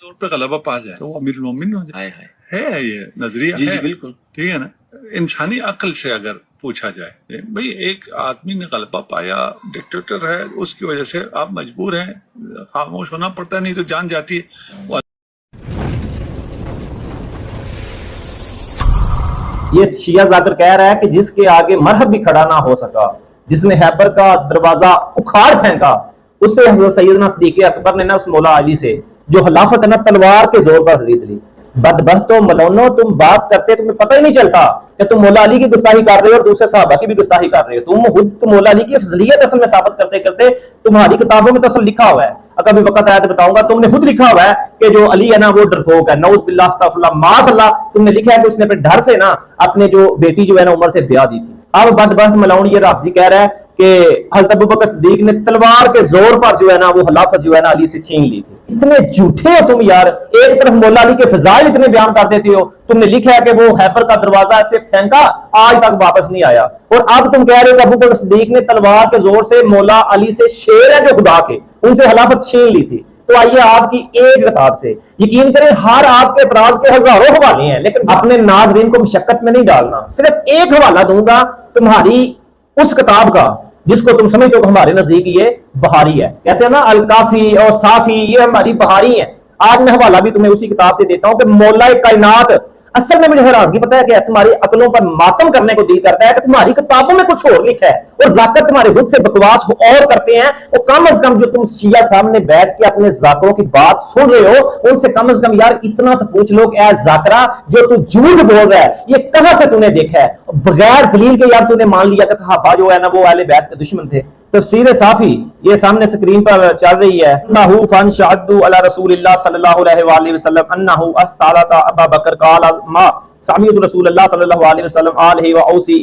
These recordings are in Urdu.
طور پہ غلبہ پا جائے تو وہ امیر المومنین ہو جائے. ہے یہ نظریہ جی ہے. بالکل ٹھیک ہے نا. انسانی عقل سے اگر پوچھا جائے بھئی ایک آدمی نے غلبہ پایا، ڈکٹیٹر ہے، اس کی وجہ سے آپ مجبور ہیں، خاموش ہونا پڑتا ہے، نہیں تو جان جاتی ہے. یہ شیعہ ذاکر کہہ رہا ہے کہ جس کے آگے مرحب بھی کھڑا نہ ہو سکا، جس نے خیبر کا دروازہ اکھاڑ پھینکا، اس سے حضرت سیدنا صدیق اکبر نے نا اس مولا علی سے جو خلافت ہے نا تلوار کے زور پر خرید لی. بدبختو ملونو، تم بات کرتے تمہیں پتہ ہی نہیں چلتا کہ تم مولا علی کی گستاخی کر رہے ہو اور دوسرے صحابہ کی بھی گستاخی کر رہے ہو. تم خود مولا علی کی افضلیت اصل میں ثابت کرتے کرتے تمہاری کتابوں میں تو اصل لکھا ہوا ہے. کبھی وقت آیا تو بتاؤں گا. تم نے خود لکھا ہوا ہے کہ جو علی ہے نا وہ ڈرپوک ہے، نعوذ باللہ استغفر اللہ معاذ اللہ. تم نے لکھا ہے کہ اس نے اپنے ڈر سے نا اپنے جو بیٹی جو ہے نا عمر سے بیاہ دی تھی. اب بدبخت ملعون یہ رافضی کہہ رہا ہے کہ حضرت ابوبکر صدیق نے تلوار کے زور پر جو ہے نا وہ خلافت جو ہے نا علی سے چھین لی تھی. اتنے جھوٹے ہو تم یار. ایک طرف مولا علی کے فضائل اتنے بیان کر دیتے ہو. تم نے لکھا ہے کہ وہ خیبر کا دروازہ ایسے پھینکا، آج تک واپس نہیں آیا. اور اب تم کہہ رہے ہو کہ ابوبکر صدیق نے تلوار کے زور سے مولا علی سے، شیر ہے جو خدا کے، ان سے خلافت چھین لی تھی. تو آئیے آپ کی ایک کتاب سے یقین کریں، ہر آپ کے اعتراض کے ہزاروں حوالے ہیں، لیکن اپنے ناظرین کو مشقت میں نہیں ڈالنا. صرف ایک حوالہ دوں گا تمہاری اس کتاب کا جس کو تم سمجھتے ہو کہ ہمارے نزدیک یہ بہاری ہے. کہتے ہیں نا الکافی اور صافی، یہ ہماری بہاری ہیں. آج میں حوالہ بھی تمہیں اسی کتاب سے دیتا ہوں کہ مولا کائنات اصل میں مجھے حیرانگی پتہ ہے کہ تمہاری عقلوں پر ماتم کرنے کو دل کرتا ہے کہ تمہاری کتابوں میں کچھ اور لکھا ہے اور ذاکر تمہارے خود سے بکواس اور کرتے ہیں. وہ کم از کم جو تم شیعہ سامنے بیٹھ کے اپنے ذاکروں کی بات سن رہے ہو ان سے کم از کم یار اتنا تو پوچھ لو کہ اے ذاکرہ جو تو جھوٹ بول رہا ہے یہ کہاں سے تو نے دیکھا ہے بغیر دلیل کے. یار تو نے مان لیا کہ صحابہ جو ہے نا وہ اہل بیت کے دشمن تھے. تفسیر صافی یہ سامنے سکرین پر چل رہی ہے. انہو فن شہدو علی رسول اللہ صلی اللہ علیہ وآلہ وسلم انہو استعلت ابا بکر قال ما سمیت رسول اللہ صلی اللہ علیہ وسلم آلہ و اوسی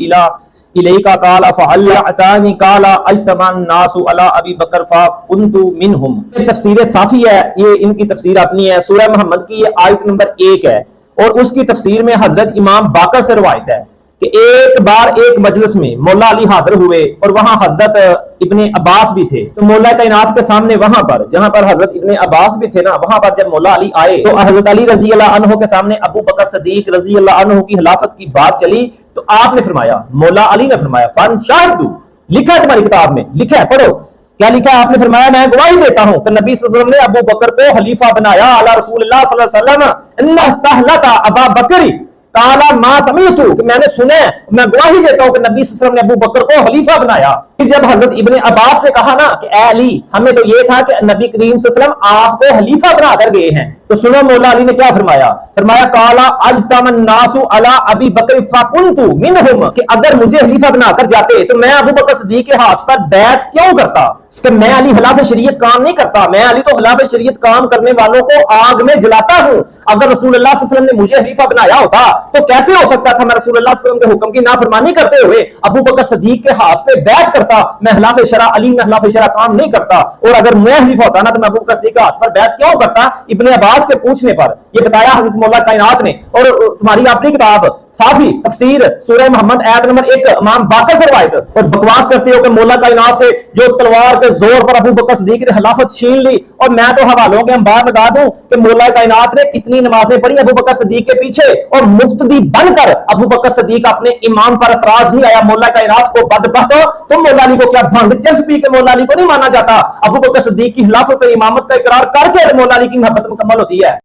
الیکا قال فعل اعتانی قال اجتمع الناس علی ابی بکر فکنت منہم. تفسیر صافی ہے، یہ ان کی تفسیر اپنی ہے. سورہ محمد کی یہ آیت نمبر 1 ہے اور اس کی تفسیر میں حضرت امام باقر سے روایت ہے کہ ایک بار ایک مجلس میں مولا علی حاضر ہوئے اور وہاں حضرت ابن عباس بھی تھے. تو مولا کائنات کے سامنے وہاں پر جہاں پر حضرت ابن عباس بھی تھے نا، وہاں پر جب مولا علی آئے تو حضرت علی رضی اللہ عنہ کے سامنے ابو بکر صدیق رضی اللہ عنہ کی خلافت کی بات چلی. تو آپ نے فرمایا، مولا علی نے فرمایا فن شاہدو، لکھا ہے تمہاری کتاب میں، لکھا ہے پڑھو کیا لکھا ہے. آپ نے فرمایا میں گواہی دیتا ہوں کہ نبی صلی اللہ علیہ وسلم نے ابو بکر کو خلیفہ بنایا علی رسول اللہ صلی اللہ علیہ وسلم ان استحلت ابا بکر کالا ما سمیت، کہ میں نے سنا ہے، میں گواہی دیتا ہوں کہ نبی صلی اللہ علیہ وسلم نے ابو بکر کو خلیفہ بنایا. پھر جب حضرت ابن عباس نے کہا نا کہ اے علی ہمیں تو یہ تھا کہ نبی کریم صلی اللہ علیہ وسلم آپ کو خلیفہ بنا کر گئے ہیں، تو سنو مولا علی نے کیا فرمایا. فرمایا کالا اجتمع الناس علی ابی بکر فکنت منہم، کہ اگر مجھے خلیفہ بنا کر جاتے تو میں ابو بکر صدیق کے ہاتھ پر بیعت کیوں کرتا کہ میں علی خلاف شریعت کام نہیں کرتا. میں علی تو خلاف شریعت کام کرنے والوں کو آگ میں جلاتا ہوں. اگر رسول اللہ صلی اللہ علیہ وسلم نے مجھے خلیفہ بنایا ہوتا تو کیسے ہو سکتا تھا میں رسول اللہ صلی اللہ علیہ وسلم کے حکم کی نافرمانی کرتے ہوئے ابو بکر صدیق کے ہاتھ پہ بیعت کرتا. میں خلاف شرع علی میں خلاف شرع کام نہیں کرتا، اور اگر میں خلیفہ ہوتا نا تو میں ابو بکر صدیق کے ہاتھ پر بیعت کیوں کرتا. ابن عباس کے پوچھنے پر یہ بتایا حضرت مولا کائنات نے. اور تمہاری اپنی کتاب صافی تفسیر سورہ محمد آیت نمبر 1 امام باقر سے روایت، اور بکواس کرتے ہو کہ مولا کائنات سے جو تلوار کے زور پر ابو بکر صدیق نے خلافت چھین لی. اور میں تو حوالوں کے انبار بتا دوں کہ مولا کائنات نے کتنی نمازیں پڑھی ابو بکر صدیق کے پیچھے، اور مقتدی بن کر ابو بکر صدیق اپنے امام پر اعتراض نہیں آیا. مولا کائنات کو بدبخت ہو تم، مولا علی کو کیا بھنگ چسپی کہ مولا علی کو نہیں مانا جاتا. ابو بکر صدیق کی خلافت اور امامت کا اقرار کر کے مولا علی کی محبت مکمل ہوتی ہے.